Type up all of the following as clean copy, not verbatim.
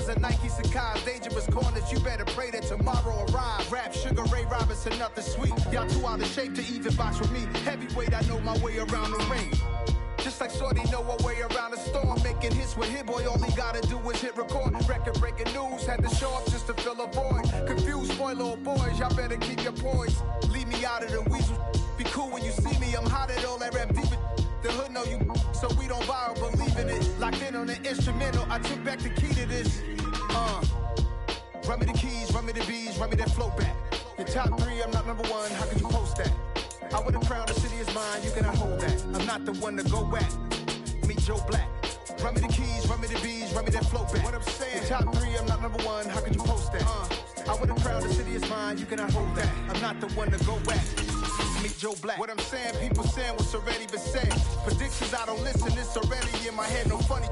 diamonds and Nike Sacai's. Dangerous corners, you better pray that tomorrow arrive. Rap, Sugar Ray Robinson, nothing sweet. Y'all too out of shape to even box with me. Heavyweight, I know my way around the ring. Just like Shorty know her way around the storm. Making hits with Hit Boy, all he gotta do is hit record. Record-breaking news, had to show up just to fill a void. Confused, spoiled little boys, y'all better keep your poise. Leave me out of the weasel. Be cool when you see me, I'm hot at all that rap deep. The hood know you, so we don't borrow, believe in it. Locked in on the instrumental, I took back the key to this. Run me the keys, run me the bees, run me that flow back. Your top 3, I'm not number 1, how can you post that? I would have crowned the city is mine, you cannot hold that. I'm not the one to go back. Meet Joe Black. Run me the keys, run me the bees, run me that flow back. What I'm saying, top 3, I'm not number 1, how could you post that? I would have crowned the city is mine, you cannot hold that. I'm not the one to go back. Meet Joe Black. What I'm saying, people saying what's already been said. Predictions, I don't listen, it's already in my head, no funny.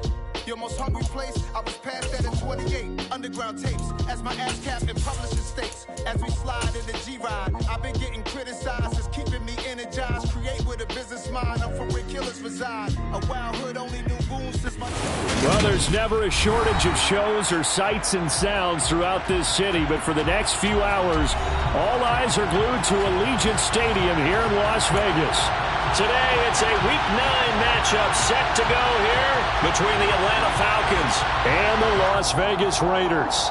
Your most hungry place, I was past that at 28. Underground tapes, as my ass cap in publishing states. As we slide in the G-Ride, I've been getting criticized, it's keeping me energized. Create with a business mind, I'm from where killers reside. A wild hood, only knew goons since my... Well, there's never a shortage of shows or sights and sounds throughout this city, but for the next few hours, all eyes are glued to Allegiant Stadium here in Las Vegas. Today, it's a Week 9 matchup set to go here between the Atlanta Falcons and the Las Vegas Raiders.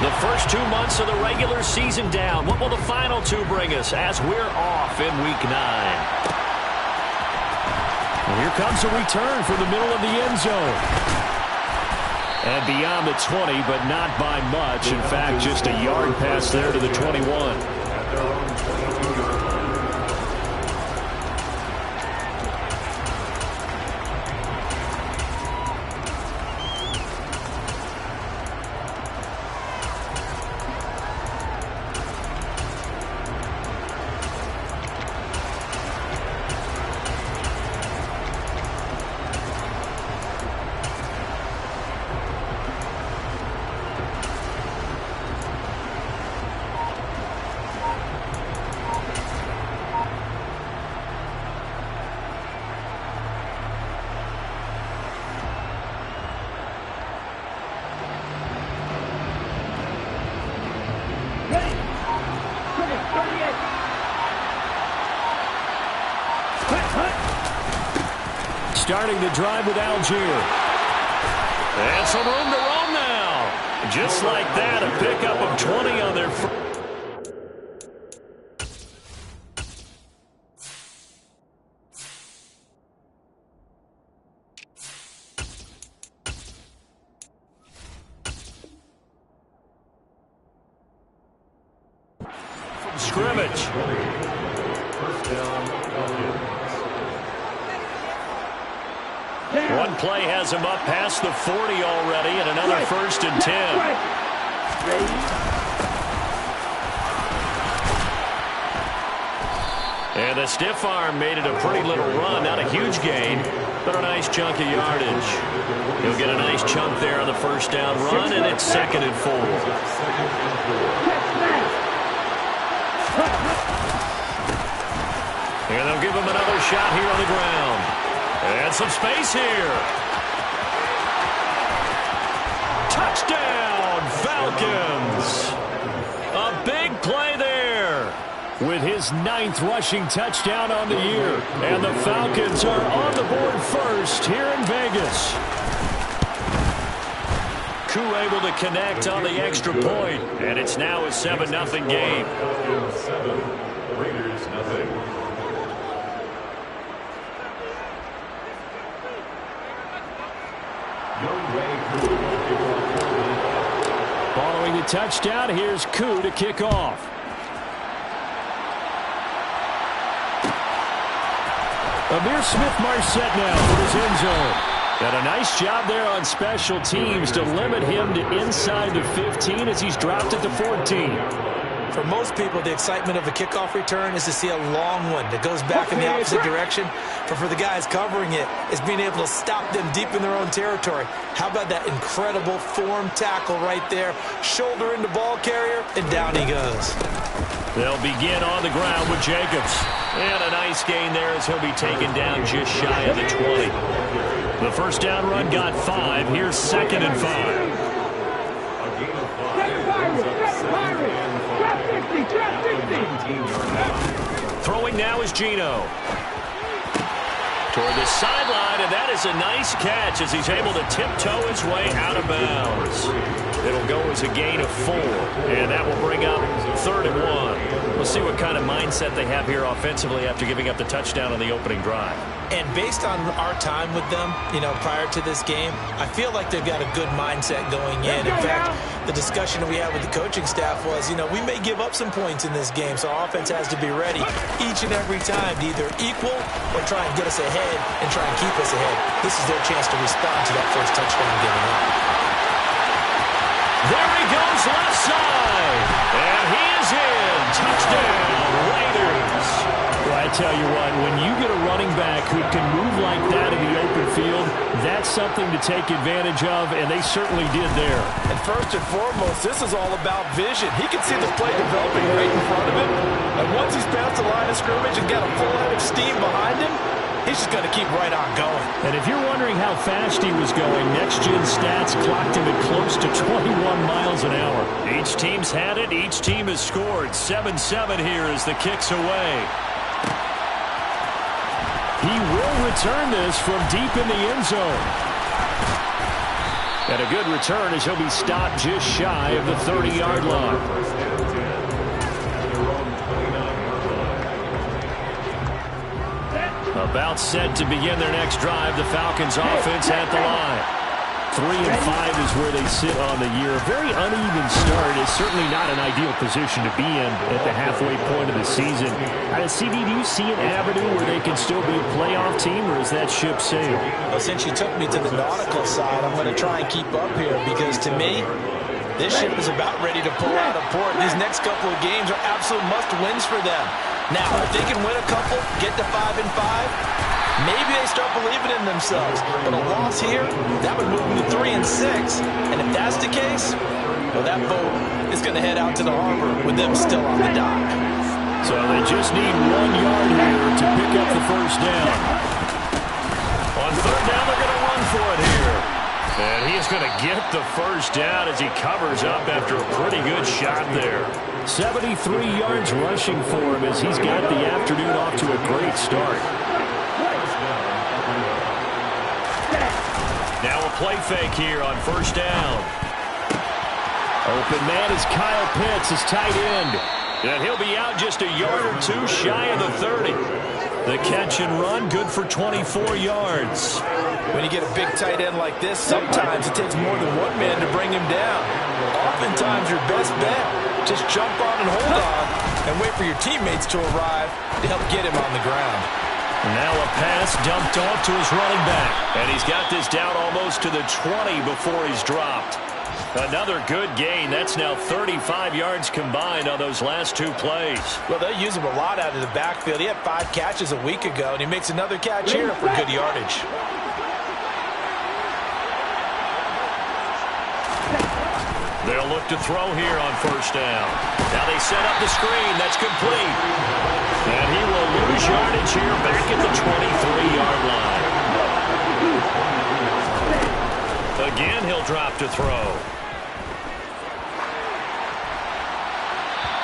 The first 2 months of the regular season down. What will the final 2 bring us as we're off in Week 9? Well, here comes a return from the middle of the end zone. And beyond the 20, but not by much. In fact, just a yard pass there to the 21. Starting the drive with Algier. And some room to roam now. Just like that, a pickup of 20 on their first. From scrimmage. One play has him up past the 40 already, and another 1st and 10. And the stiff arm made it a pretty little run. Not a huge gain, but a nice chunk of yardage. He'll get a nice chunk there on the first down run, and it's 2nd and 4. And they'll give him another shot here on the ground. And some space here. Touchdown, Falcons. A big play there. With his 9th rushing touchdown on the year. And the Falcons are on the board first here in Vegas. Koo able to connect on the extra point. And it's now a 7-0 game. Raiders nothing. Following the touchdown, here's Koo to kick off. Amir Smith-Marset now for his end zone. Got a nice job there on special teams to limit him to inside the 15 as he's dropped it to 14. For most people, the excitement of a kickoff return is to see a long one that goes back in the opposite direction. But for the guys covering it, it's being able to stop them deep in their own territory. How about that incredible form tackle right there? Shoulder into ball carrier, and down he goes. They'll begin on the ground with Jacobs. And a nice gain there as he'll be taken down just shy of the 20. The first down run got 5. Here's 2nd and 5. Throwing now is Geno. Toward the sideline, and that is a nice catch as he's able to tiptoe his way out of bounds. It'll go as a gain of 4, and that will bring up 3rd and 1. We'll see what kind of mindset they have here offensively after giving up the touchdown on the opening drive. And based on our time with them, prior to this game, I feel like they've got a good mindset going in. In fact, the discussion that we had with the coaching staff was, we may give up some points in this game, so our offense has to be ready each and every time to either equal or try and get us ahead and try and keep us ahead. This is their chance to respond to that first touchdown given up. There he goes left side, and he is in. Touchdown, Raiders. Well, I tell you what, when you get a running back who can move like that in the open field, that's something to take advantage of, and they certainly did there. And first and foremost, this is all about vision. He can see the play developing right in front of him, and once he's past the line of scrimmage and got a full head of steam behind him, he's just going to keep right on going. And if you're wondering how fast he was going, next-gen stats clocked him at close to 21 miles an hour. Each team's had it. Each team has scored. 7-7 here as the kick's away. He will return this from deep in the end zone. And a good return as he'll be stopped just shy of the 30-yard line. About set to begin their next drive. The Falcons offense at the line. 3-5 is where they sit on the year. A very uneven start is certainly not an ideal position to be in at the halfway point of the season. CD, do you see an avenue where they can still be a playoff team, or is that ship sailed? Well, since you took me to the nautical side, I'm going to try and keep up here because to me, this ship is about ready to pull out of port. These next couple of games are absolute must-wins for them. Now, if they can win a couple, get to 5-5, maybe they start believing in themselves. But a loss here, that would move them to 3-6. And if that's the case, well, that boat is going to head out to the harbor with them still on the dock. So they just need 1 yard here to pick up the first down. On 3rd down, they're going to run for it here. And he's going to get the first down as he covers up after a pretty good shot there. 73 yards rushing for him as he's got the afternoon off to a great start. Now a play fake here on 1st down. Open man is Kyle Pitts, his tight end. And he'll be out just a yard or 2 shy of the 30. The catch and run good for 24 yards. When you get a big tight end like this, sometimes it takes more than one man to bring him down. Oftentimes your best bet, just jump on and hold on and wait for your teammates to arrive to help get him on the ground. Now a pass dumped off to his running back. And he's got this down almost to the 20 before he's dropped. Another good gain. That's now 35 yards combined on those last 2 plays. Well, they'll use him a lot out of the backfield. He had 5 catches a week ago, and he makes another catch here for good yardage. They'll look to throw here on 1st down. Now they set up the screen. That's complete. And he will lose yardage here back at the 23-yard line. Again, he'll drop to throw.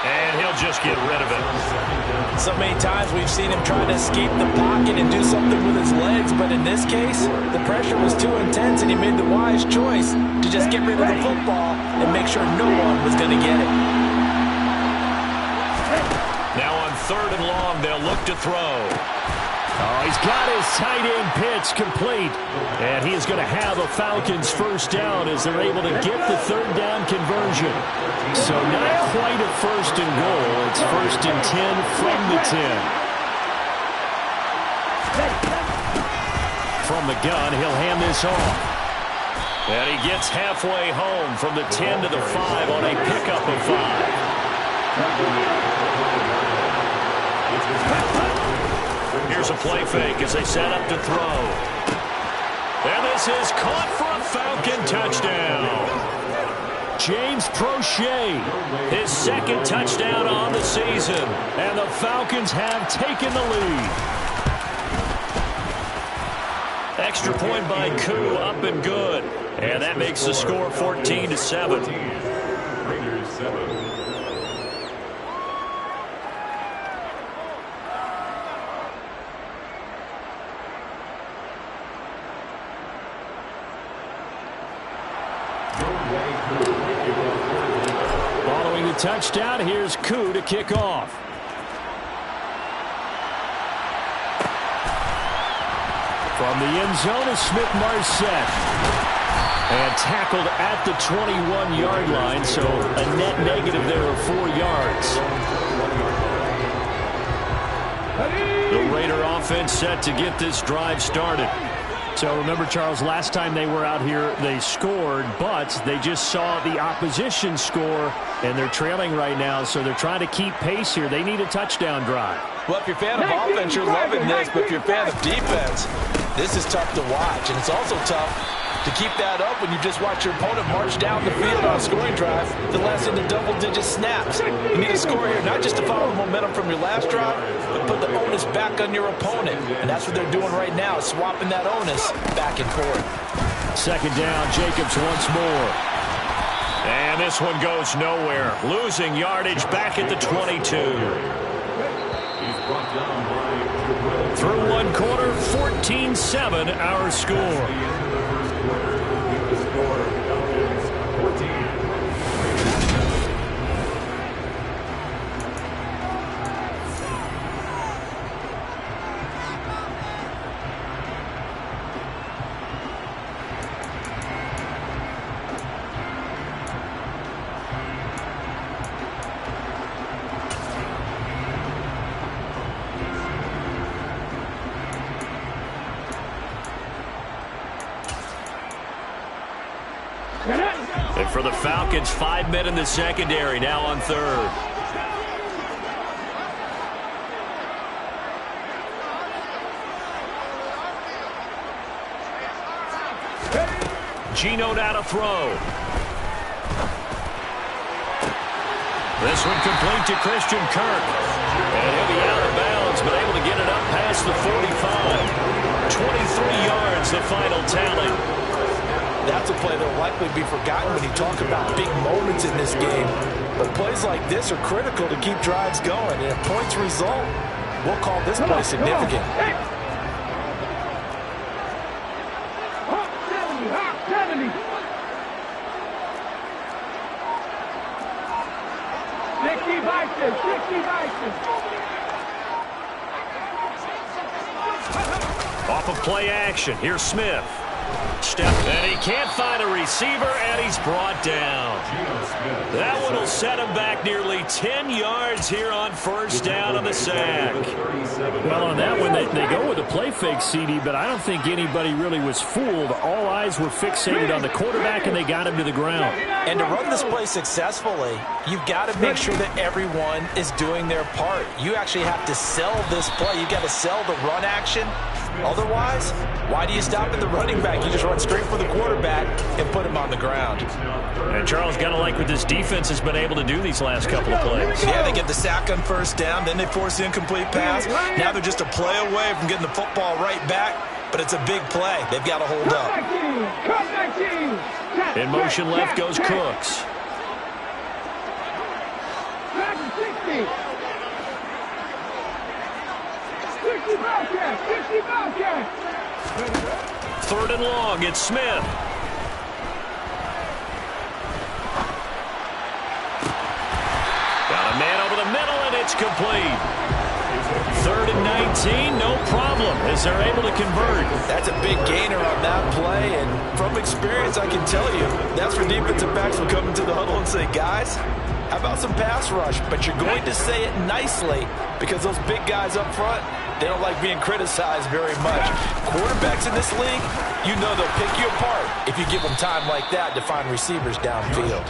And he'll just get rid of it. So many times we've seen him try to escape the pocket and do something with his legs, but in this case, the pressure was too intense and he made the wise choice to just get rid of the football and make sure no one was going to get it. Now on 3rd and long, they'll look to throw. Oh, he's got his tight end Pitts complete. And he is going to have a Falcons first down as they're able to get the 3rd down conversion. So not quite a 1st and goal. It's 1st and 10 from the 10. From the gun, he'll hand this off. And he gets halfway home from the 10 to the 5 on a pickup of 5. Here's a play fake as they set up to throw. And this is caught for a Falcon touchdown. James Prochet. His second touchdown on the season. And the Falcons have taken the lead. Extra point by Koo, up and good. And that makes the score 14-7. Raiders 7. Following the touchdown, here's Koo to kick off. From the end zone is Smith-Marset. And tackled at the 21-yard line, so a net negative there of 4 yards. The Raider offense set to get this drive started. So remember, Charles, last time they were out here, they scored, but they just saw the opposition score, and they're trailing right now, so they're trying to keep pace here. They need a touchdown drive. Well, if you're a fan of offense, you're loving this, but if you're a fan of defense, this is tough to watch, and it's also tough to keep that up when you just watch your opponent march down the field on a scoring drive that lasts into double-digit snaps. You need a score here, not just to follow the momentum from your last drive, but put the onus back on your opponent. And that's what they're doing right now, swapping that onus back and forth. Second down, Jacobs once more. And this one goes nowhere. Losing yardage back at the 22. Through one quarter, 14-7 our score. And for the Falcons, 5 men in the secondary, now on third. Geno now to throw. This one complete to Christian Kirk. And he'll be out of bounds, but able to get it up past the 45. 23 yards, the final tally. That's a play that will likely be forgotten when you talk about big moments in this game. But plays like this are critical to keep drives going. And if points result, we'll call this play significant. Off of play action, here's Smith. Step, and he can't find a receiver, and he's brought down. That one will set him back nearly 10 yards here on first down on the sack. Well, on that one, they go with a play fake, CD, but I don't think anybody really was fooled. All eyes were fixated on the quarterback, and they got him to the ground. And to run this play successfully, you've got to make sure that everyone is doing their part. You actually have to sell this play. You've got to sell the run action. Otherwise, why do you stop at the running back? You just run straight for the quarterback and put him on the ground. And Charles, got to like what this defense has been able to do these last couple of plays. Yeah, they get the sack on first down, then they force the incomplete pass. Now they're just a play away from getting the football right back, but it's a big play. They've got to hold up. In motion left goes Cooks. Third and long, it's Smith. Got a man over the middle, and it's complete. Third and 19, no problem, as they're able to convert. That's a big gainer on that play, and from experience, I can tell you, that's where defensive backs will come into the huddle and say, guys, how about some pass rush? But you're going to say it nicely because those big guys up front, they don't like being criticized very much. Quarterbacks in this league, you know they'll pick you apart if you give them time like that to find receivers downfield.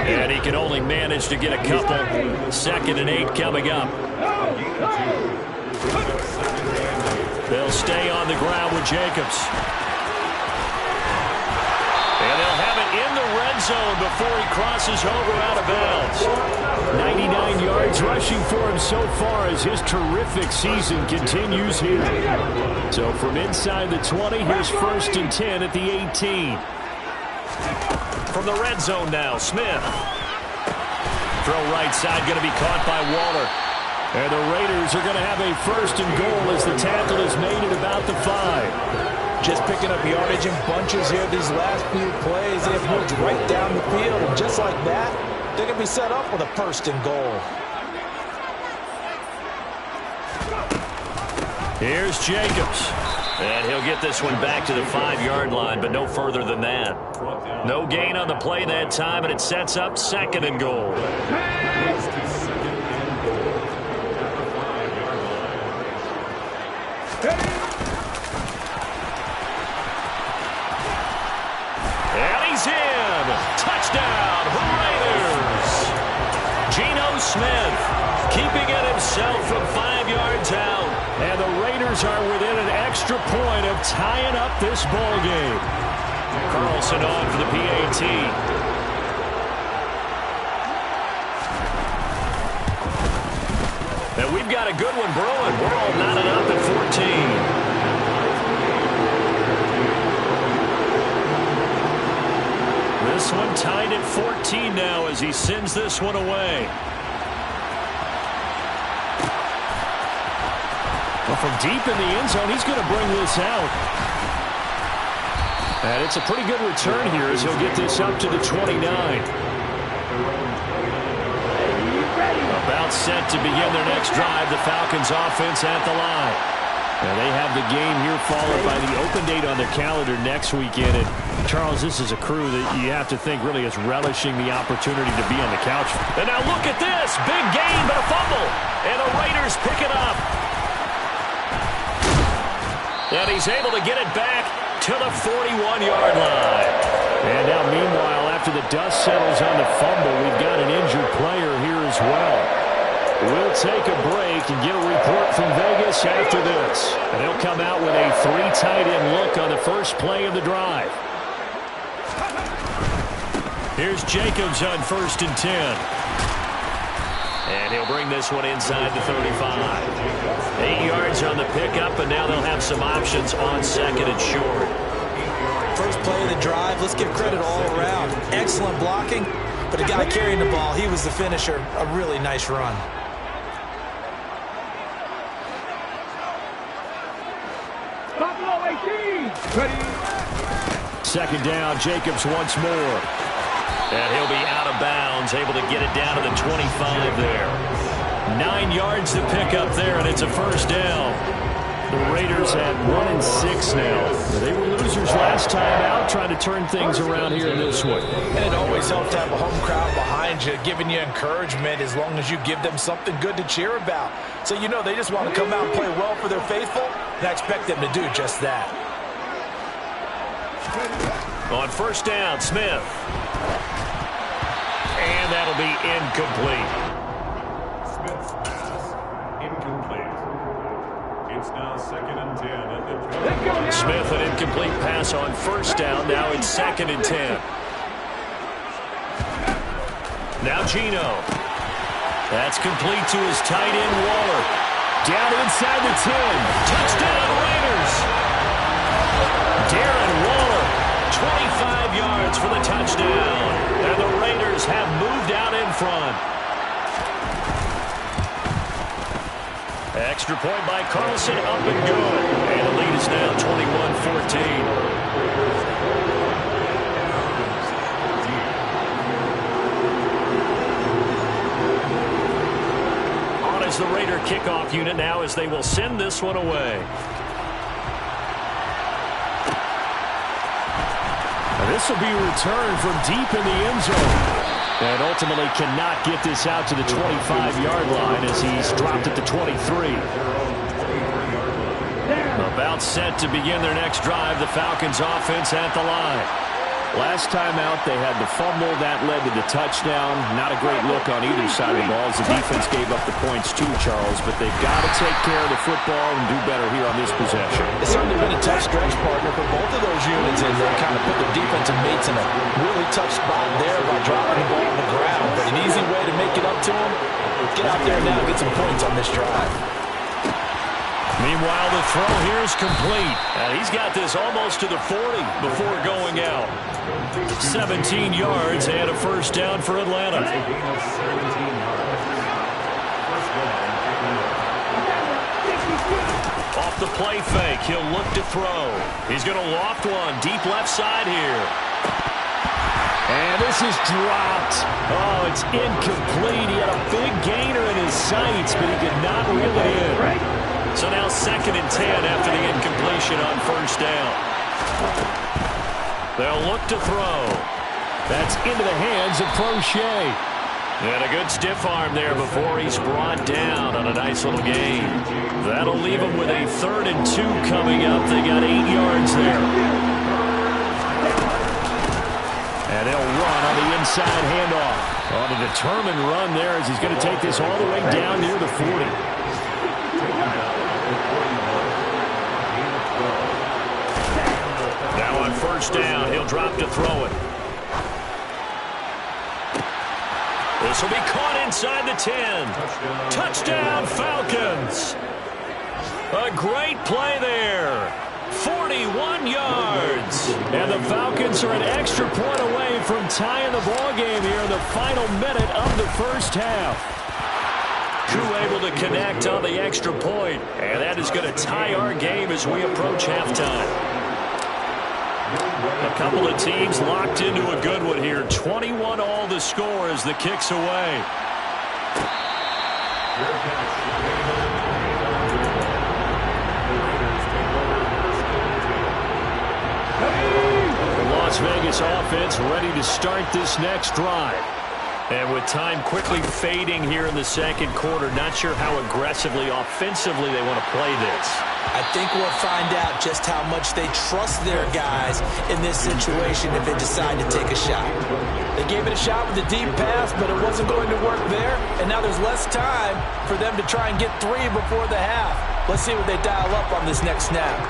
And he can only manage to get a couple. 2nd and 8 coming up. They'll stay on the ground with Jacobs. And they'll have it in the red zone before he crosses over out of bounds. 99 yards rushing for him so far as his terrific season continues here. So from inside the 20, here's 1st and 10 at the 18. From the red zone now, Smith. Throw right side, going to be caught by Waller. And the Raiders are going to have a 1st and goal as the tackle is made at about the 5. Just picking up yardage in bunches here these last few plays. They have moved right down the field, and just like that, they're going to be set up with a 1st and goal. Here's Jacobs. And he'll get this one back to the 5-yard line, but no further than that. No gain on the play that time, and it sets up 2nd and goal. And he's in. Touchdown, Raiders. Geno Smith keeping it himself from 5 yards out. And the Raiders are within an extra point of tying up this ball game. Carlson on for the PAT. And we've got a good one brewing. We're all knotted up at 14. This one tied at 14 now as he sends this one away. Well, from deep in the end zone, he's going to bring this out. And it's a pretty good return here as he'll get this up to the 29. About set to begin their next drive, the Falcons offense at the line. And they have the game here followed by the open date on their calendar next weekend. And Charles, this is a crew that you have to think really is relishing the opportunity to be on the couch. And now look at this. Big gain, but a fumble. And the Raiders pick it up. And he's able to get it back to the 41-yard line. And now, meanwhile, after the dust settles on the fumble, we've got an injured player here as well. We'll take a break and get a report from Vegas after this. And they'll come out with a 3 tight end look on the first play of the drive. Here's Jacobs on 1st and 10. And he'll bring this one inside the 35. 8 yards on the pickup, and now they'll have some options on 2nd and short. First play of the drive, let's give credit all around. Excellent blocking, but the guy carrying the ball, he was the finisher. A really nice run. Buffalo 18. Ready. 2nd down, Jacobs once more. And he'll be out of bounds, able to get it down to the 25 there. 9 yards to pick up there, and it's a 1st down. The Raiders at 1-6 now. They were losers last time out, trying to turn things around here in this one. And it always helps to have a home crowd behind you, giving you encouragement as long as you give them something good to cheer about. So you know they just want to come out and play well for their faithful, and I expect them to do just that. On 1st down, Smith. And that'll be incomplete. Smith's pass incomplete. It's now 2nd and 10 at the 20. Smith, an incomplete pass on 1st down. Now it's 2nd and 10. Now Geno. That's complete to his tight end, Waller. Down inside the 10. Touchdown, Raiders. Darren Waller, 25 yards for the touchdown. And the Raiders have moved out in front. Extra point by Carlson, up and good. And the lead is now 21-14. On is the Raider kickoff unit now as they will send this one away. This will be returned from deep in the end zone. And ultimately cannot get this out to the 25-yard line as he's dropped at the 23. About set to begin their next drive, the Falcons offense at the line. Last time out, they had the fumble. That led to the touchdown. Not a great look on either side of the ball as the defense gave up the points too, Charles. But they've got to take care of the football and do better here on this possession. It's certainly been a tough stretch, partner, for both of those units in there. Kind of put their defensive mates in a really tough spot there by dropping the ball on the ground. But an easy way to make it up to them, get out there now and get some points on this drive. Meanwhile, the throw here is complete. And he's got this almost to the 40 before going out. 17 yards and a first down for Atlanta. Off the play fake, he'll look to throw. He's going to loft one deep left side here. And this is dropped. Oh, it's incomplete. He had a big gainer in his sights, but he could not reel it in. So now 2nd and 10 after the incompletion on first down. They'll look to throw. That's into the hands of Crochet. And a good stiff arm there before he's brought down on a nice little gain. That'll leave him with a 3rd and 2 coming up. They got 8 yards there. And they'll run on the inside handoff. On a determined run there as he's going to take this all the way down near the 40. Now on first down, he'll drop to throw it. This will be caught inside the 10. Touchdown, Falcons. A great play there. 41 yards. And the Falcons are an extra point away from tying the ball game here in the final minute of the first half. Crew able to connect on the extra point, and that is going to tie our game as we approach halftime. A couple of teams locked into a good one here. 21 all the score as the kick's away. The Las Vegas offense ready to start this next drive. And with time quickly fading here in the second quarter, not sure how aggressively, offensively they want to play this. I think we'll find out just how much they trust their guys in this situation if they decide to take a shot. They gave it a shot with the deep pass, but it wasn't going to work there, and now there's less time for them to try and get 3 before the half. Let's see what they dial up on this next snap.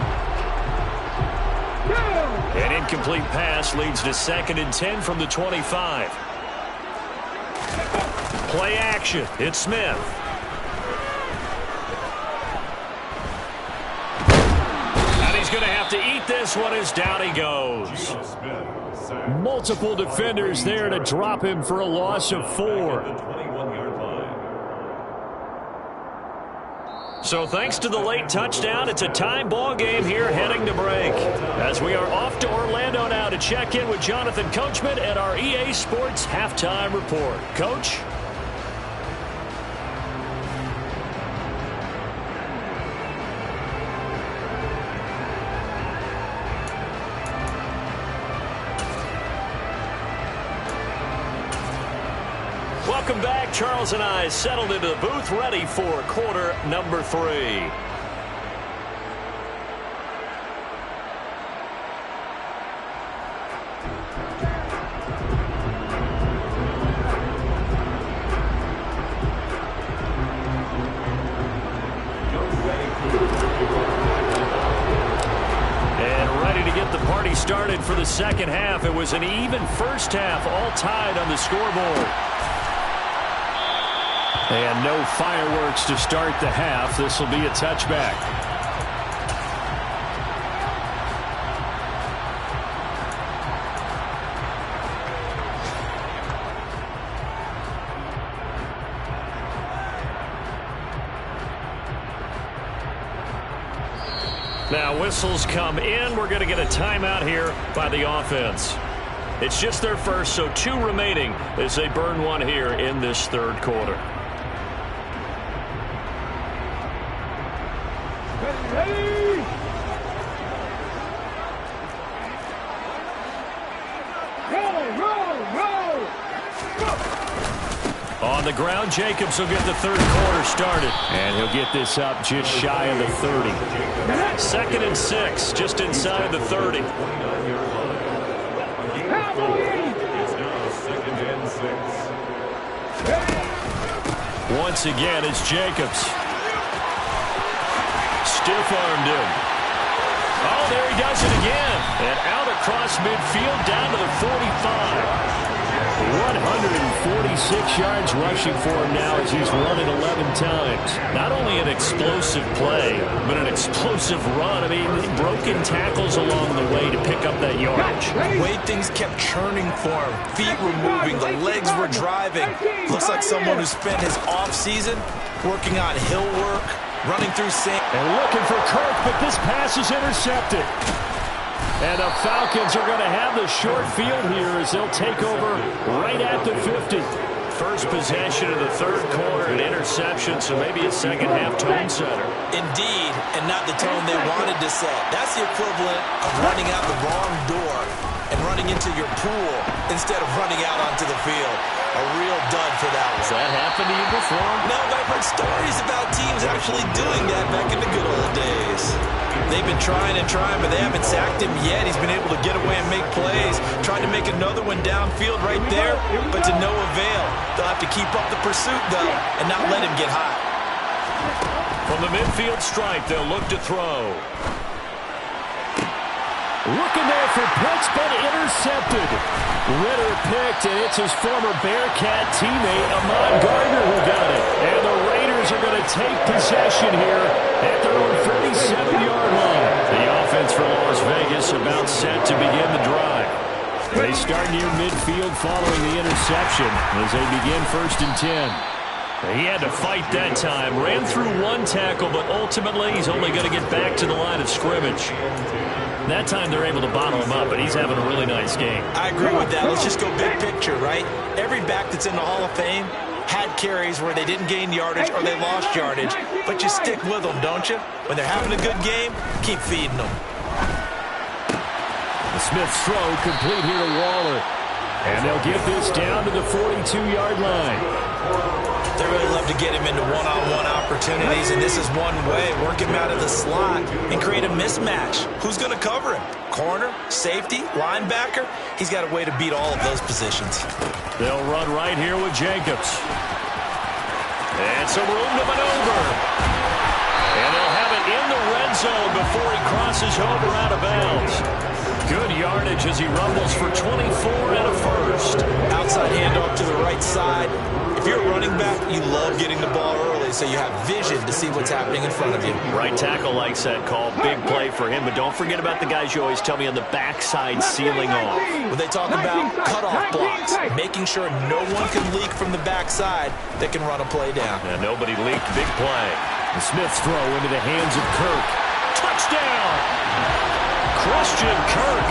An incomplete pass leads to 2nd and 10 from the 25. Play action. It's Smith. And he's going to have to eat this one as down he goes. Multiple defenders there to drop him for a loss of 4. So thanks to the late touchdown, it's a time ball game here heading to break. As we are off to Orlando now to check in with Jonathan Coachman at our EA Sports Halftime Report. Coach? Welcome back. Charles and I settled into the booth ready for quarter number 3. And ready to get the party started for the second half. It was an even first half, all tied on the scoreboard. And no fireworks to start the half. This will be a touchback. Now whistles come in. We're going to get a timeout here by the offense. It's just their first, so 2 remaining as they burn one here in this third quarter. On the ground, Jacobs will get the third quarter started. And he'll get this up just shy of the 30. 2nd and 6, just inside the 30. 4. It's now 2nd and 6. Once again, it's Jacobs. Stiff-armed him. Oh, there he does it again. And out across midfield down to the 45. 146 yards rushing for him now as he's run it 11 times. Not only an explosive play, but an explosive run. I mean, broken tackles along the way to pick up that yardage. The way things kept churning for him. Feet were moving. The legs were driving. Looks like someone who spent his offseason working on hill work, running through sand. And looking for Kirk, but this pass is intercepted. And the Falcons are going to have the short field here as they'll take over right at the 50. First possession of the third quarter, an interception, so maybe a second-half tone setter. Indeed, and not the tone they wanted to set. That's the equivalent of running out the wrong door and running into your pool instead of running out onto the field. A real dud for that one. Has that happened to you before? No, but I've heard stories about teams actually doing that back in the good old days. They've been trying and trying, but they haven't sacked him yet. He's been able to get away and make plays. Tried to make another one downfield right there, but to no avail. They'll have to keep up the pursuit, though, and not let him get hot. From the midfield stripe, they'll look to throw. Looking there for Pitts, but intercepted. Ritter picked, and it's his former Bearcat teammate, Ahmad Gardner, who got it. And the Raiders are going to take possession here at their own 37-yard line. The offense for Las Vegas about set to begin the drive. They start near midfield following the interception as they begin 1st and 10. He had to fight that time. Ran through one tackle, but ultimately he's only going to get back to the line of scrimmage. That time they're able to bottle him up, but he's having a really nice game. I agree with that. Let's just go big picture, right? Every back that's in the Hall of Fame had carries where they didn't gain yardage or they lost yardage, but you stick with them, don't you? When they're having a good game, keep feeding them. The Smith's throw complete here to Waller. And they'll get this down to the 42-yard line. They really love to get him into one-on-one opportunities, and this is one way. Work him out of the slot and create a mismatch. Who's going to cover him? Corner, safety, linebacker? He's got a way to beat all of those positions. They'll run right here with Jacobs. And some room to maneuver. And they'll have it in the red zone before he crosses over out of bounds. Good yardage as he rumbles for 24 and a first. Outside handoff to the right side. If you're a running back, you love getting the ball early so you have vision to see what's happening in front of you. Right tackle likes that call. Big play for him, but don't forget about the guys you always tell me on the backside sealing off. When they talk about cutoff blocks, making sure no one can leak from the backside that can run a play down. And nobody leaked. Big play. The Smith's throw into the hands of Kirk. Touchdown! Christian Kirk,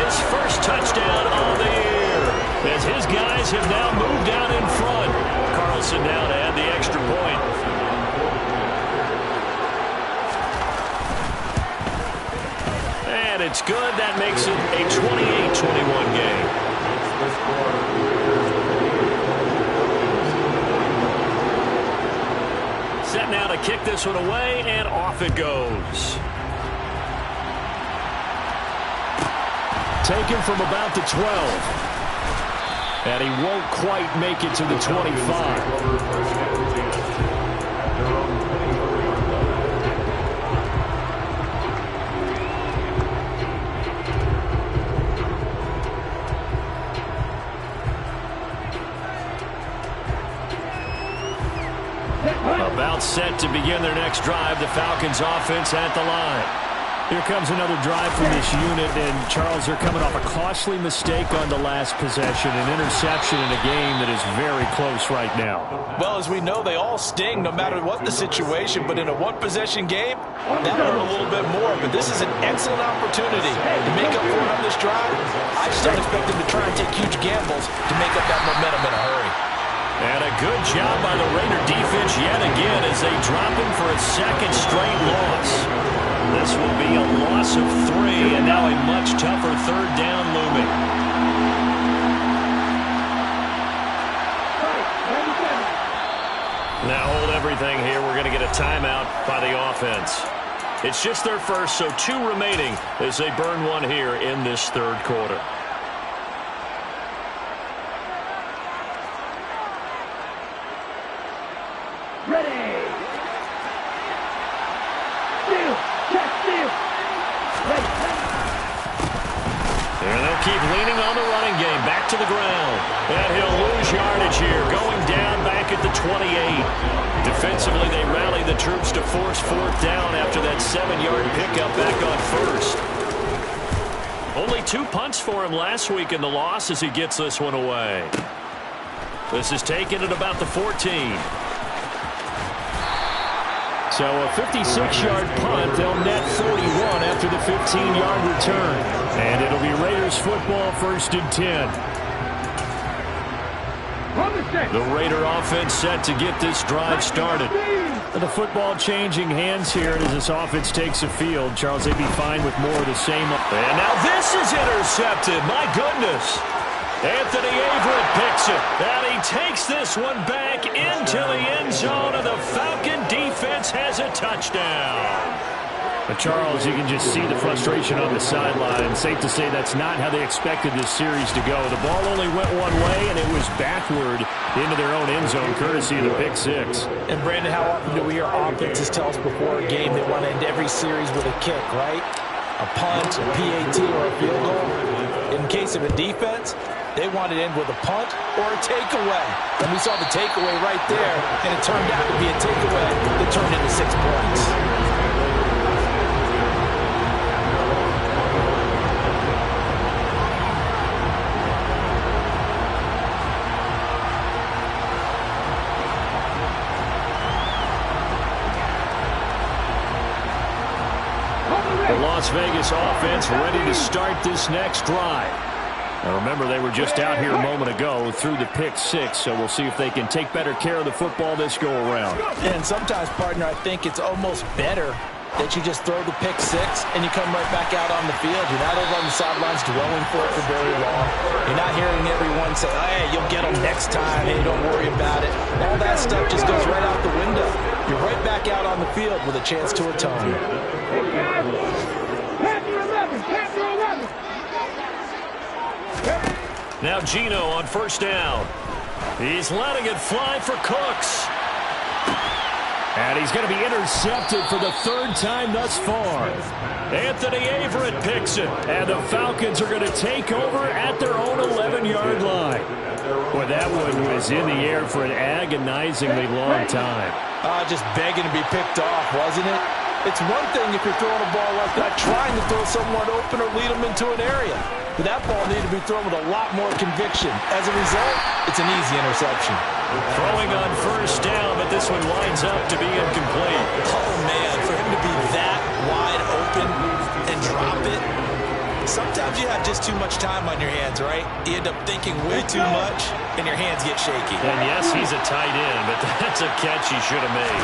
his first touchdown of the year. As his guys have now moved down in front. Carlson now to add the extra point. And it's good. That makes it a 28-21 game. Set now to kick this one away, and off it goes. Taken from about the 12. And he won't quite make it to the 25. About set to begin their next drive. The Falcons offense at the line. Here comes another drive from this unit, and Charles, they're coming off a costly mistake on the last possession, an interception in a game that is very close right now. Well, as we know, they all sting no matter what the situation, but in a one-possession game, that hurt a little bit more. But this is an excellent opportunity to make up for it on this drive. I just don't expect them to try and take huge gambles to make up that momentum in a hurry. And a good job by the Raider defense yet again as they drop him for a second straight loss. This will be a loss of 3, and now a much tougher third down looming. Now hold everything here. We're going to get a timeout by the offense. It's just their first, so 2 remaining as they burn one here in this third quarter. And they'll keep leaning on the running game. Back to the ground. And he'll lose yardage here. Going down back at the 28. Defensively, they rally the troops to force fourth down after that 7-yard pickup back on first. Only 2 punts for him last week in the loss as he gets this one away. This is taken at about the 14. So a 56-yard punt. They'll net 41 after the 15-yard return. And it'll be Raiders football, 1st and 10. The Raider offense set to get this drive started. The football changing hands here as this offense takes the field. Charles, they'd be fine with more of the same. And now this is intercepted. My goodness. Anthony Averett picks it. And he takes this one back into the end zone, and the Falcon defense has a touchdown. But Charles, you can just see the frustration on the sideline. Safe to say that's not how they expected this series to go. The ball only went one way, and it was backward into their own end zone, courtesy of the pick six. And Brandon, how often do we hear offenses tell us before a game they want to end every series with a kick, right? A punt, a PAT, or a field goal. In case of a defense, they want to end with a punt or a takeaway. And we saw the takeaway right there, and it turned out to be a takeaway that turned into 6 points. The Las Vegas offense ready to start this next drive. Now remember, they were just out here a moment ago through the pick six, so we'll see if they can take better care of the football this go-around. And sometimes, partner, I think it's almost better that you just throw the pick six and you come right back out on the field. You're not over on the sidelines dwelling for it for very long. You're not hearing everyone say, hey, you'll get them next time. Hey, don't worry about it. All that stuff just goes right out the window. You're right back out on the field with a chance to atone. Now Gino on first down. He's letting it fly for Cooks. And he's going to be intercepted for the 3rd time thus far. Anthony Averett picks it. And the Falcons are going to take over at their own 11-yard line. Boy, that one was in the air for an agonizingly long time. Just begging to be picked off, wasn't it? It's one thing if you're throwing a ball like that, trying to throw someone open or lead them into an area. But that ball needed to be thrown with a lot more conviction. As a result, it's an easy interception. Throwing on first down, but this one winds up to be incomplete. Oh, man, for him to be that wide open and drop it. Sometimes you have just too much time on your hands, right? You end up thinking way too much, and your hands get shaky. And yes, he's a tight end, but that's a catch he should have made.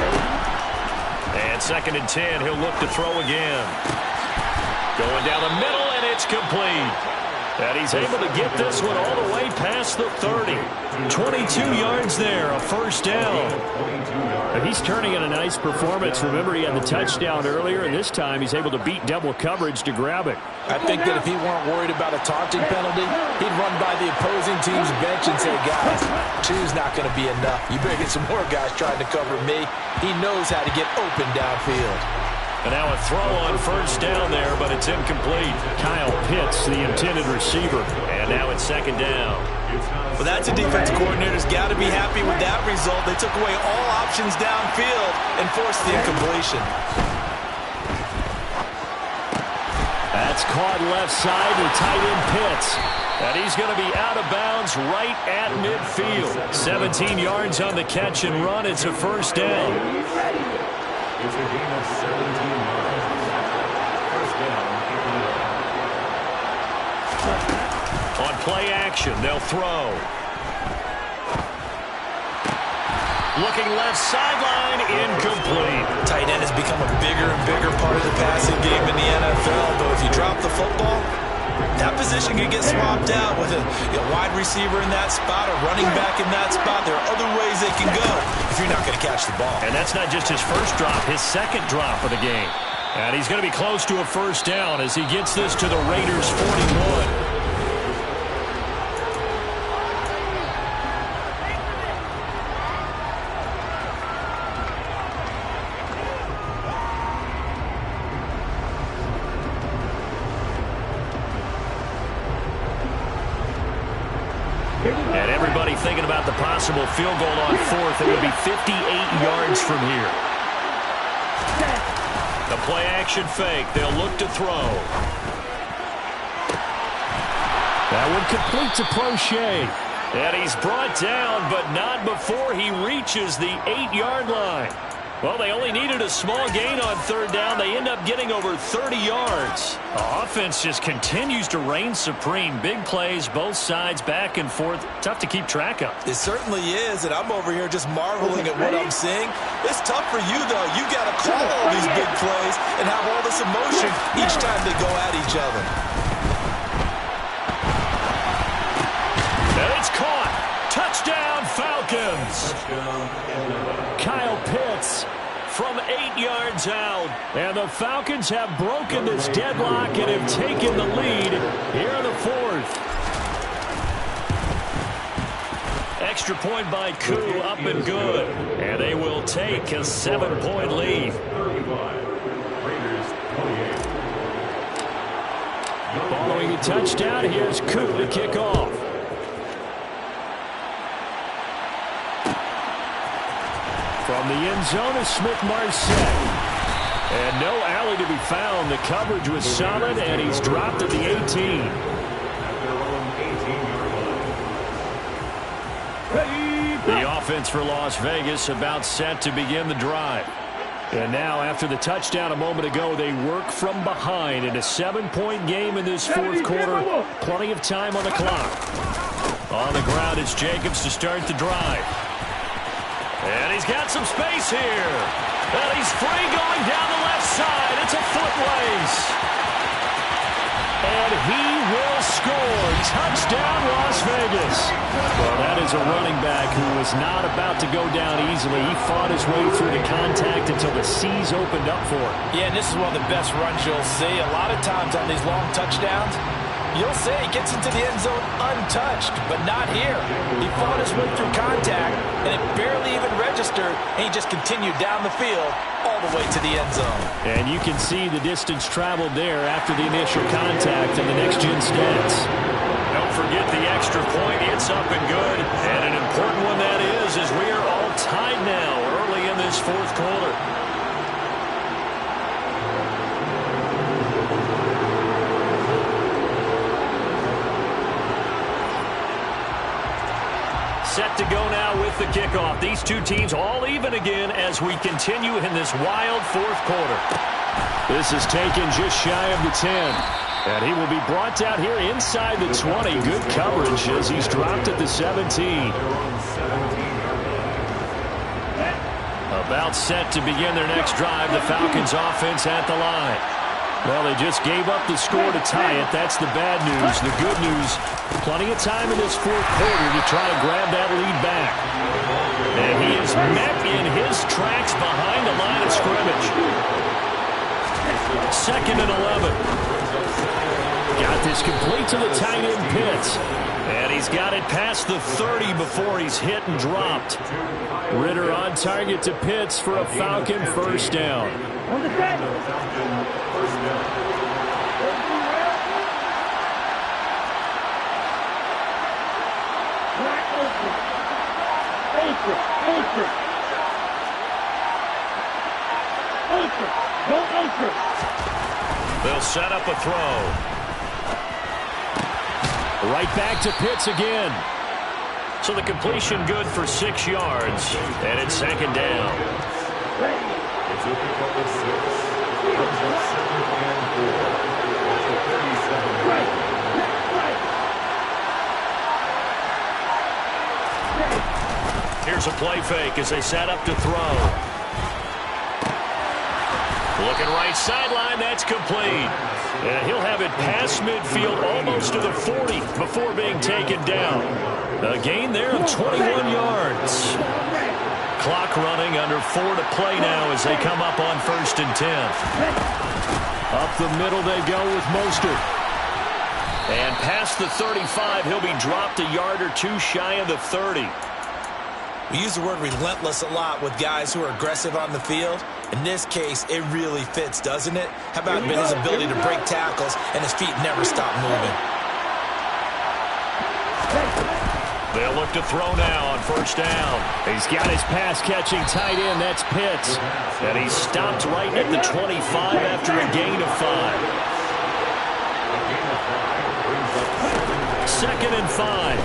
And 2nd and 10, he'll look to throw again. Going down the middle, and it's complete. And he's able to get this one all the way past the 30. 22 yards there, a first down. And he's turning in a nice performance. Remember, he had the touchdown earlier, and this time he's able to beat double coverage to grab it. I think that if he weren't worried about a taunting penalty, he'd run by the opposing team's bench and say, guys, two's not going to be enough. You better get some more guys trying to cover me. He knows how to get open downfield. And now a throw on first down there, but it's incomplete. Kyle Pitts, the intended receiver. And now it's 2nd down. Well, that's a defensive coordinator's got to be happy with that result. They took away all options downfield and forced the incompletion. That's caught left side with tight end Pitts. And he's going to be out of bounds right at midfield. 17 yards on the catch and run. It's a first down. It's a gain of 17 yards. First down. On play action, they'll throw. Looking left sideline, incomplete. Tight end has become a bigger and bigger part of the passing game in the NFL, but if you drop the football, that position can get swapped out with a wide receiver in that spot, a running back in that spot. There are other ways they can go if you're not going to catch the ball. And that's not just his first drop, his 2nd drop of the game. And he's going to be close to a first down as he gets this to the Raiders' 41. thinking about the possible field goal on fourth. It would be 58 yards from here. The play-action fake. They'll look to throw. That one complete to Prochet. And he's brought down, but not before he reaches the 8-yard line. Well, they only needed a small gain on third down. They end up getting over 30 yards. The offense just continues to reign supreme. Big plays, both sides, back and forth. Tough to keep track of. It certainly is, and I'm over here just marveling at what I'm seeing. It's tough for you, though. You got to call all these big plays and have all this emotion each time they go at each other. And it's caught. Touchdown, Falcons. Kyle Pitts from 8 yards out. And the Falcons have broken this deadlock and have taken the lead here in the fourth. Extra point by Koo, up and good. And they will take a 7-point lead. 35. Raiders 28. Following a touchdown, here's Koo to kick off. From the end zone is Smith-Marset. And no alley to be found. The coverage was solid, and he's dropped at the 18. At their own 18-yard line. The offense for Las Vegas about set to begin the drive. And now, after the touchdown a moment ago, they work from behind in a 7-point game in this fourth quarter. Plenty of time on the clock. On the ground, it's Jacobs to start the drive. And he's got some space here. And he's free going down the left side. It's a foot race. And he will score. Touchdown, Las Vegas. Well, that is a running back who was not about to go down easily. He fought his way through the contact until the C's opened up for him. Yeah, and this is one of the best runs you'll see. A lot of times on these long touchdowns, you'll see he gets into the end zone untouched, but not here. He fought his way through contact, and it barely even registered, and he just continued down the field all the way to the end zone. And you can see the distance traveled there after the initial contact in the next-gen stats. Don't forget the extra point. It's up and good. And an important one that is, as we are all tied now early in this fourth quarter. Set to go now with the kickoff. These two teams all even again as we continue in this wild fourth quarter. This is taken just shy of the 10. And he will be brought down here inside the 20. Good coverage as he's dropped at the 17. About set to begin their next drive. The Falcons offense at the line. Well, they just gave up the score to tie it. That's the bad news. The good news, plenty of time in this fourth quarter to try to grab that lead back. And he is met in his tracks behind the line of scrimmage. 2nd and 11. Got this complete to the tight end Pitts. And he's got it past the 30 before he's hit and dropped. Ritter on target to Pitts for a Falcon first down. On the set. They'll set up a throw. Right back to Pitts again. So the completion good for 6 yards. And it's 2nd down. It's a pickup of 6. It's a 2nd and 4. It's a 37. Here's a play fake as they set up to throw. Looking right sideline, that's complete. And he'll have it past midfield almost to the 40 before being taken down. A gain there of 21 yards. Clock running, under 4 to play now as they come up on 1st and 10. Up the middle they go with Mostert. And past the 35, he'll be dropped a yard or two shy of the 30. We use the word relentless a lot with guys who are aggressive on the field. In this case, it really fits, doesn't it? How about his ability to break tackles and his feet never stop moving? They'll look to throw now on first down. He's got his pass-catching tight end. That's Pitts. And he's stopped right at the 25 after a gain of 5. 2nd and 5.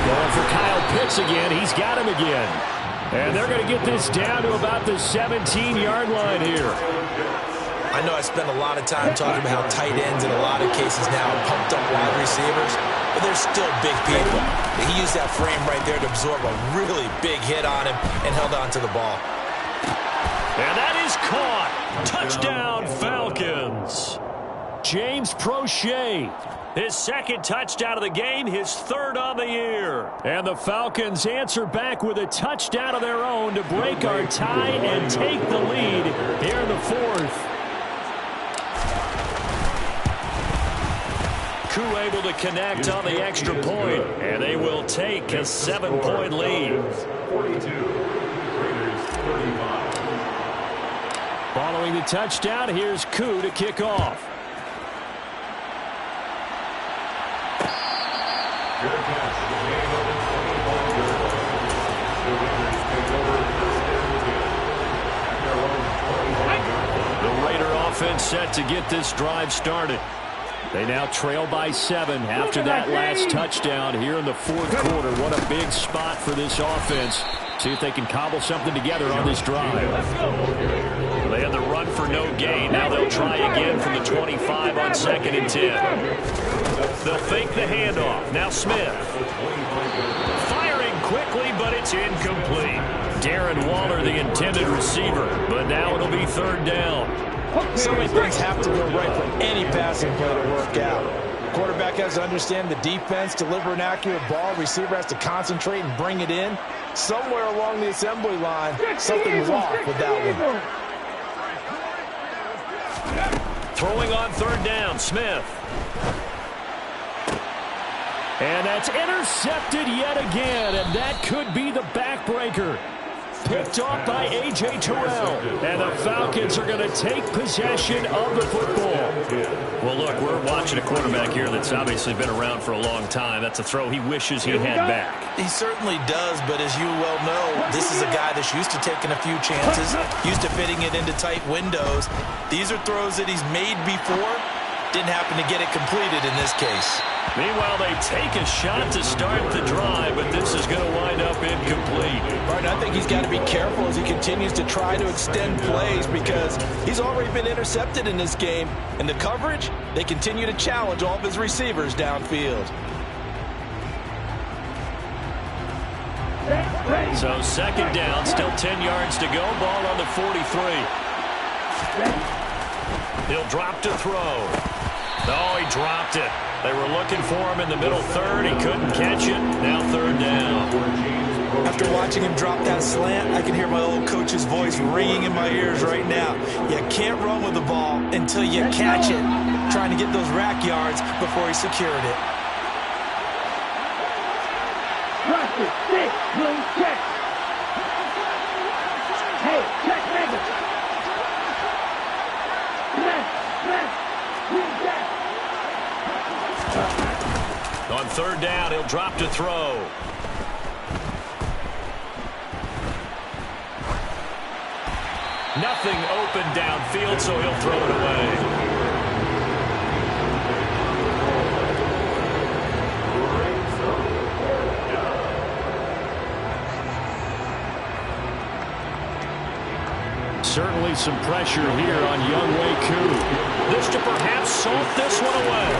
Going for Kyle Pitts again. He's got him again. And they're going to get this down to about the 17-yard line here. I know I spend a lot of time talking about how tight ends in a lot of cases now are pumped up wide receivers, but they're still big people. He used that frame right there to absorb a really big hit on him and held on to the ball. And that is caught. Touchdown, Falcons. James Prochet. His 2nd touchdown of the game, his 3rd on the year. And the Falcons answer back with a touchdown of their own to break our tie and take the lead here in the 4th. Koo able to connect on the extra point, and they will take a 7-point lead. 42, Raiders 35. Following the touchdown, here's Koo to kick off. Good catch. The game of the 24 yards. The Raiders take over first and 10 at their own 25 yard line. The Raider offense set to get this drive started. They now trail by 7 after that last touchdown here in the 4th quarter. What a big spot for this offense. See if they can cobble something together on this drive. They had the run for no gain. Now they'll try again from the 25 on 2nd and 10. They'll fake the handoff. Now Smith. Firing quickly, but it's incomplete. Darren Waller, the intended receiver, but now it'll be 3rd down. So many things have to go right for any passing play to work out. Quarterback has to understand the defense, deliver an accurate ball. Receiver has to concentrate and bring it in. Somewhere along the assembly line, something was off with that one. Throwing on 3rd down, Smith. And that's intercepted yet again, and that could be the backbreaker. Picked off by A.J. Terrell. And the Falcons are going to take possession of the football. Well, look, we're watching a quarterback here that's obviously been around for a long time. That's a throw he wishes he had back. He certainly does, but as you well know, this is a guy that's used to taking a few chances, used to fitting it into tight windows. These are throws that he's made before. Didn't happen to get it completed in this case. Meanwhile, they take a shot to start the drive, but this is going to wind up incomplete. Right, I think he's got to be careful as he continues to try to extend plays because he's already been intercepted in this game. And the coverage, they continue to challenge all of his receivers downfield. So 2nd down, still 10 yards to go. Ball on the 43. He'll drop to throw. Oh, he dropped it. They were looking for him in the middle 3rd. He couldn't catch it. Now 3rd down. After watching him drop that slant, I can hear my old coach's voice ringing in my ears right now. You can't run with the ball until you catch it. Trying to get those rack yards before he secured it. Hey, check, nigga. On 3rd down, he'll drop to throw. Nothing open downfield, so he'll throw it away. Certainly some pressure here on Younghoe Koo. This to perhaps salt this one away.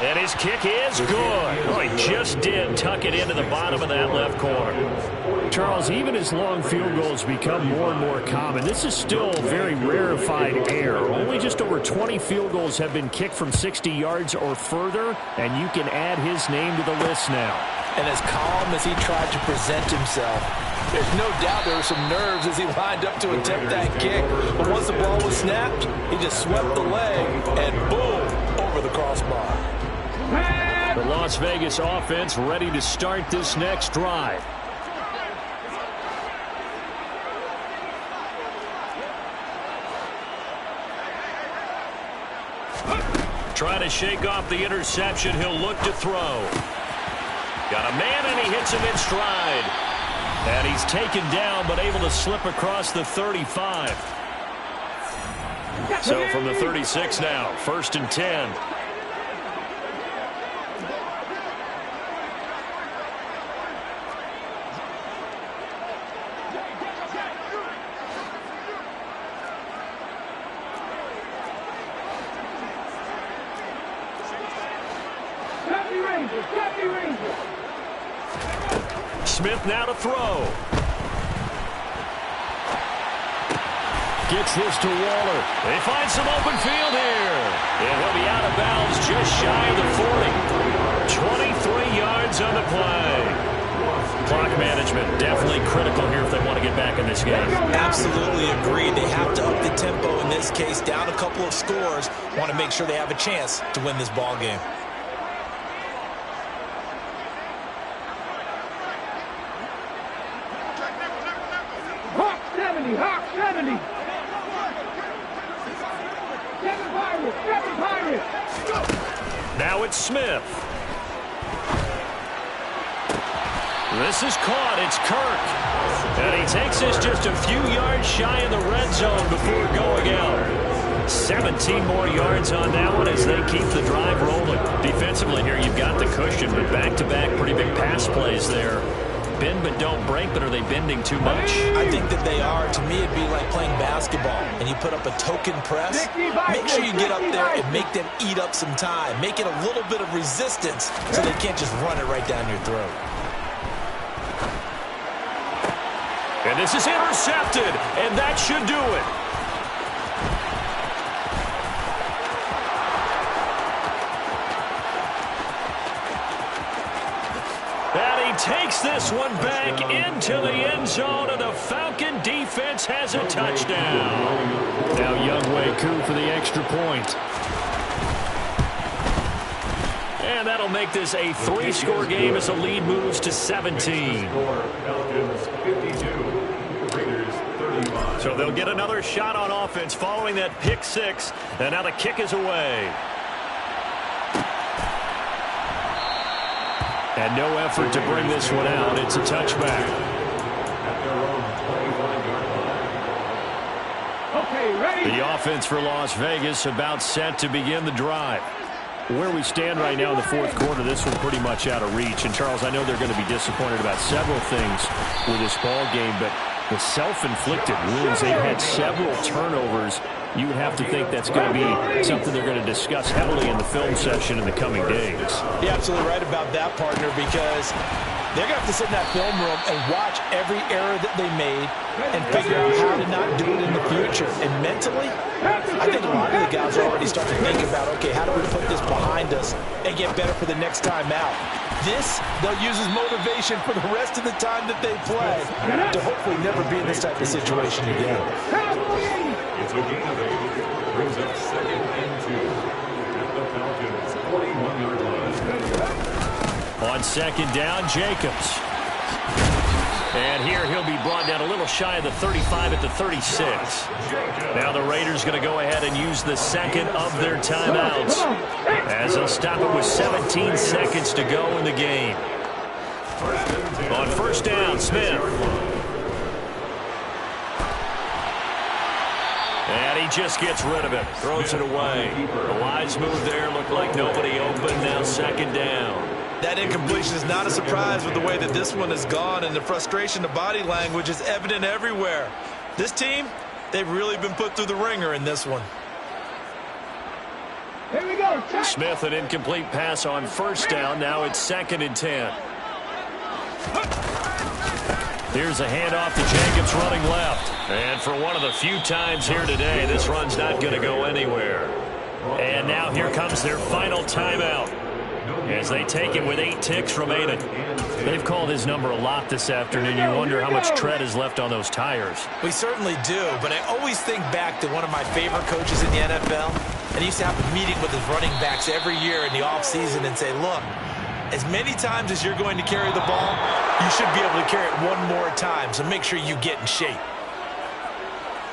And his kick is good. Oh, he just did tuck it into the bottom of that left corner. Charles, even as long field goals become more and more common, this is still very rarefied air. Only just over 20 field goals have been kicked from 60 yards or further, and you can add his name to the list now. And as calm as he tried to present himself, there's no doubt there were some nerves as he lined up to attempt that kick. But once the ball was snapped, he just swept the leg and boom, over the crossbar. The Las Vegas offense ready to start this next drive. Trying to shake off the interception. He'll look to throw. Got a man, and he hits him in stride. And he's taken down, but able to slip across the 35. So from the 36 now, 1st and 10. Smith now to throw. Gets this to Waller. They find some open field here. And he'll be out of bounds just shy of the 40. 23 yards on the play. Clock management definitely critical here if they want to get back in this game. Absolutely agree. They have to up the tempo in this case. Down a couple of scores. Want to make sure they have a chance to win this ball game. Hawk 70, Hawk 70. Seven Pirates. Now it's Smith. This is caught. It's Kirk. And he takes this just a few yards shy of the red zone before going out. 17 more yards on that one as they keep the drive rolling. Defensively here, you've got the cushion, but back-to-back pretty big pass plays there. Bend but don't break, but are they bending too much? I think that they are. To me, it'd be like playing basketball, and you put up a token press. Make sure you get up there and make them eat up some time. Make it a little bit of resistance so they can't just run it right down your throat. And this is intercepted, and that should do it. And he takes this one back into the end zone, and the Falcon defense has a touchdown. Now Younghoe Koo for the extra point. And that'll make this a 3-score game as the lead moves to 17. Falcons 52, Raiders 35. So they'll get another shot on offense following that pick 6, and now the kick is away. And no effort to bring this one out. It's a touchback. Okay, ready? The offense for Las Vegas about set to begin the drive. Where we stand right now in the 4th quarter, this one pretty much out of reach. And, Charles, I know they're going to be disappointed about several things with this ball game, but the self-inflicted wounds, they've had several turnovers. You would have to think that's going to be something they're going to discuss heavily in the film session in the coming days. You're absolutely right about that, partner, because they're going to have to sit in that film room and watch every error that they made and figure out how to not do it in the future. And mentally, I think a lot of the guys are already starting to think about, okay, how do we put this behind us and get better for the next time out? This, they'll use as motivation for the rest of the time that they play to hopefully never be in this type of situation again. It's a gain of 8. Brings up 2nd and 2. At the Falcons' 41-yard line. On 2nd down, Jacobs. And here he'll be brought down a little shy of the 35 at the 36. Now the Raiders going to go ahead and use the 2nd of their timeouts as they'll stop it with 17 seconds to go in the game. On 1st down, Smith. And he just gets rid of it. Throws it away. A wise move there. Looked like nobody open. Now 2nd down. That incompletion is not a surprise with the way that this one has gone, and the frustration, the body language is evident everywhere. This team, they've really been put through the ringer in this one. Here we go. Smith, an incomplete pass on 1st down. Now it's 2nd and 10. Here's a handoff to Jacobs running left. And for one of the few times here today, this run's not going to go anywhere. And now here comes their final timeout as they take it with 8 ticks remaining. They've called his number a lot this afternoon. You wonder how much tread is left on those tires. We certainly do, but I always think back to one of my favorite coaches in the NFL, and he used to have a meeting with his running backs every year in the offseason and say, look, as many times as you're going to carry the ball, you should be able to carry it one more time, so make sure you get in shape.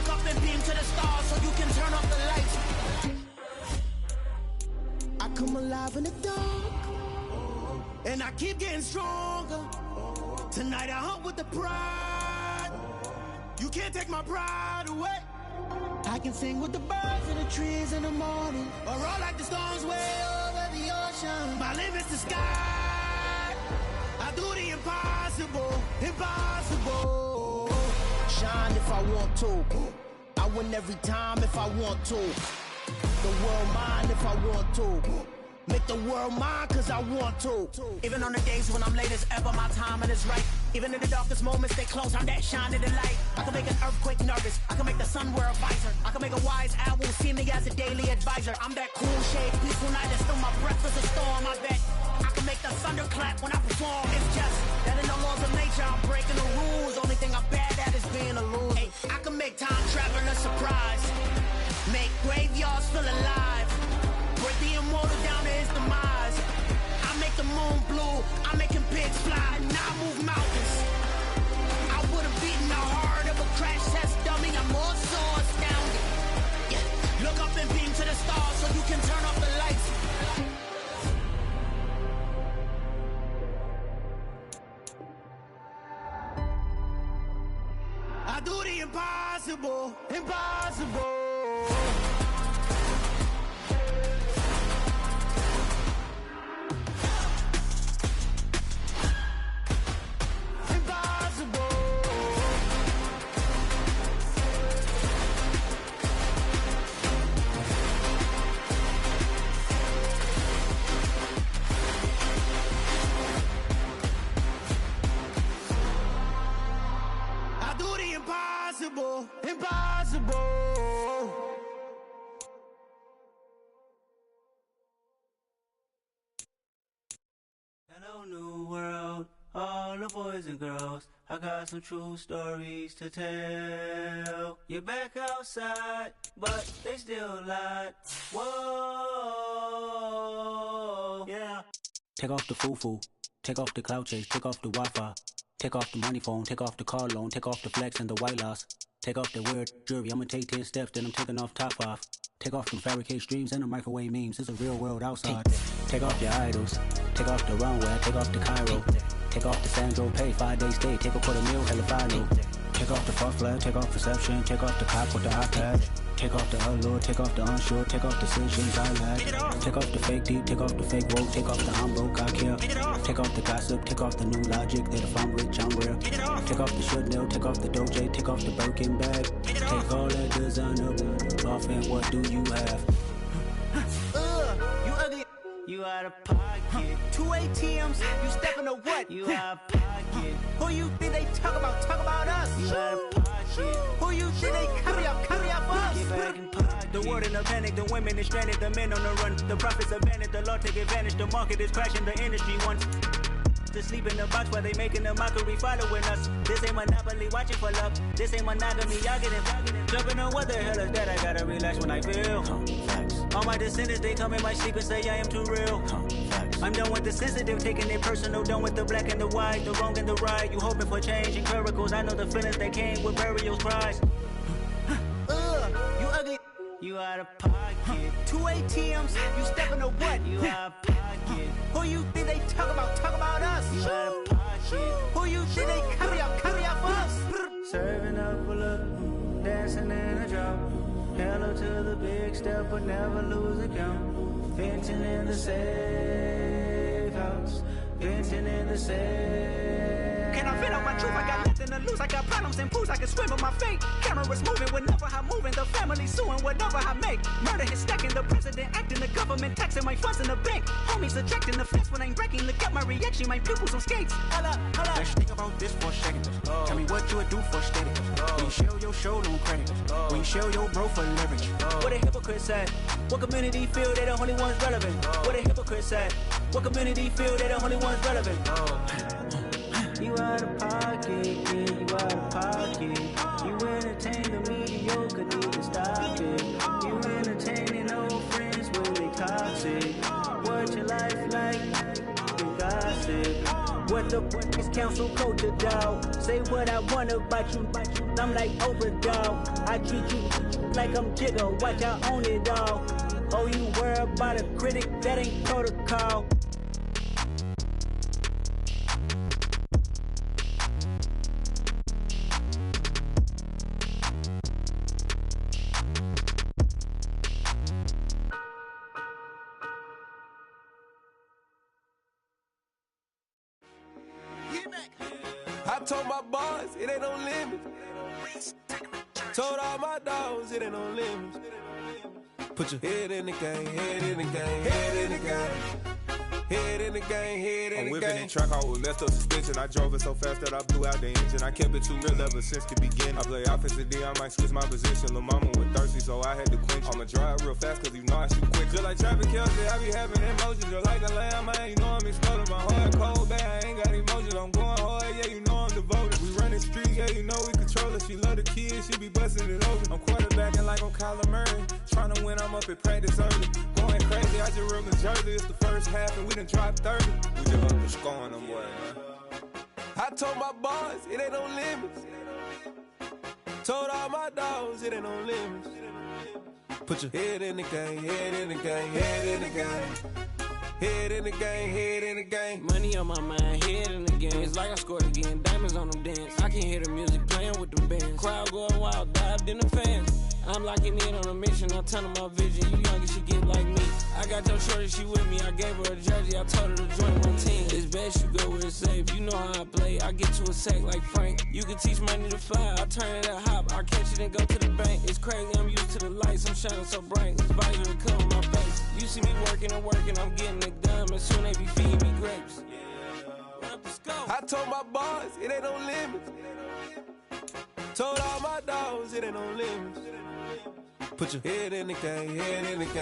Look up and beam to the stars so you can turn off the lights. I come alive in the dark, and I keep getting stronger. Tonight I hunt with the pride. You can't take my pride away. I can sing with the birds and the trees in the morning, or roll like the storms way over the ocean. My limit's the sky. I do the impossible, impossible. Shine if I want to. I win every time if I want to. The world mine if I want to. Make the world mine cause I want to. Even on the days when I'm late as ever, my timing is right. Even in the darkest moments, they close, I'm that shine in the light. I can make an earthquake nervous, I can make the sun wear a visor. I can make a wise owl see me as a daily advisor. I'm that cool shade, peaceful night, and still my breath is a storm. I bet I can make the thunder clap when I perform. It's just that in the laws of nature, I'm breaking the rules. Only thing I'm bad at is being a loser. Hey, I can make time travel a surprise, make graveyards feel alive, break the immortal down to his demise. I make the moon blue, I'm making pigs fly, now I move mountains. I would've beaten the heart of a crash test dummy, I'm more so astounded. Yeah. Look up and beam to the stars so you can turn off the lights. I do the impossible, impossible. Impossible, impossible. Hello, new world, all the boys and girls. I got some true stories to tell. You're back outside, but they still lied. Whoa, yeah. Take off the foo-foo, take off the cloud chase, take off the Wi-Fi. Take off the money phone, take off the car loan, take off the flex and the white loss. Take off the weird jewelry, I'ma take 10 steps, then I'm taking off top 5. Take off them fabricated streams and the microwave memes, it's a real world outside. Take off your idols, take off the runway, take off the Cairo. Take off the Sandro pay, 5-day stay, take a $250,000, hella final. Take off the far flag, take off perception, take off the cop with the iPad. Take off the allure, take off the unsure, take off decisions I lack. Take off the fake deep, take off the fake woke, take off the I'm broke, I care. Take off the gossip, take off the new logic that if I'm rich, I'm rare. Take off the Chanel, take off the Doja, take off the Birkin bag. Take all that designer off and what do you have? You ugly. You out of pocket. 2 ATMs, you stepping to what? You out of pocket. Who you think they talk about? Talk about us. You out of pocket. Who you think they copy up for us? Get back in pocket. The world in a panic, the women is stranded, the men on the run. The profits abandoned, the law take advantage. The market is crashing, the industry wants to sleep in the box while they making a mockery following us. This ain't Monopoly, watching for love. This ain't monogamy, y'all get it. Jumping on what the hell is that? I gotta relax when I feel. All my descendants, they come in my sleep and say I am too real. I'm done with the sensitive, taking it personal. Done with the black and the white, the wrong and the right. You hoping for change and miracles. I know the feelings that came with burial cries. You ugly. You out of pocket. 2 ATMs, you stepping to what? You out of pocket. Who you think they talk about? Talk about us. You out of pocket. Who you think they copy up for us? Serving up a look, dancing in a drop. Hello to the big step, but never lose a count. Venting in the safe house. Venting in the safe. Can I vent out my truth? I got nothing to lose. I got problems and pools. I can swim with my fate. Cameras moving whenever I'm moving. The family suing whatever I make. Murder is stacking. The president acting. The government taxing my funds in the bank. Homies attracting the fence when I'm breaking. Look at my reaction. My pupils on skates. Holla, holla. Let's think about this for a second. Tell me what you would do for steady. When you show your show, no credit. When you show your bro for leverage. What a hypocrite said. What community feel they the only ones relevant? What a hypocrite said. What community feel they the only ones relevant? You out of pocket, yeah, you out of pocket. You entertain the mediocre, need to stop it. You entertaining old friends when they toxic. What your life like? You gossip. What the fuck is council culture, dog? Say what I want about you. I'm like Oprah, dog. I treat you like I'm Jigga. Watch I own it, dog. Oh, you worry about a critic? That ain't protocol. I told my boys, it ain't no limits. Told all my dogs, it ain't no limits. Put your head in the game, head in the game, head in the game. Head in the game, head in the game. I'm whipping in track, I was left up suspension. I drove it so fast that I blew out the engine. I kept it too real ever since the beginning. I play offensive D, I might switch my position. Lil' mama was thirsty, so I had to quench. I'ma drive real fast, cause you know I shoot quick. Just like Travis Kelce, I be having emotions. Just like a lamb, man, you know I'm exploding. My heart cold, bad, I ain't got emotions. I'm going hard, yeah, you know I'm devoted. We running streets, yeah, you know we control it. She love the kids, she be busting it over. I'm quarterbacking like I'm Kyler Murray. Trying to win, I'm up at practice early. Going crazy, I just real in Jersey. It's the first half, and we done dropped 30. We just up to scoring them, boy, man. I told my boys, it ain't no limits. Told all my dogs, it ain't no limits. Put your head in the game, head in the game, head in the game. Head in the game, head in the game. Money on my mind, head in the game. It's like I scored again, diamonds on them dance. I can hear the music playing with them bands. Crowd going wild, dived in the fans. I'm locking in on a mission, I'm turning my vision. You young and she get like me. I got your shorty, she with me. I gave her a jersey, I told her to join my team. It's best you go where it's safe. You know how I play, I get to a sack like Frank. You can teach money to fly, I turn it at hop. I catch it and go to the bank. It's crazy, I'm used to the lights, I'm shining so bright. This visor to cover my face. You see me working and working, I'm getting it done. But soon they be feeding me grapes. I told my boys, it ain't no limits. Told all my dogs, it ain't no limits. Put your head in the game, head in the game.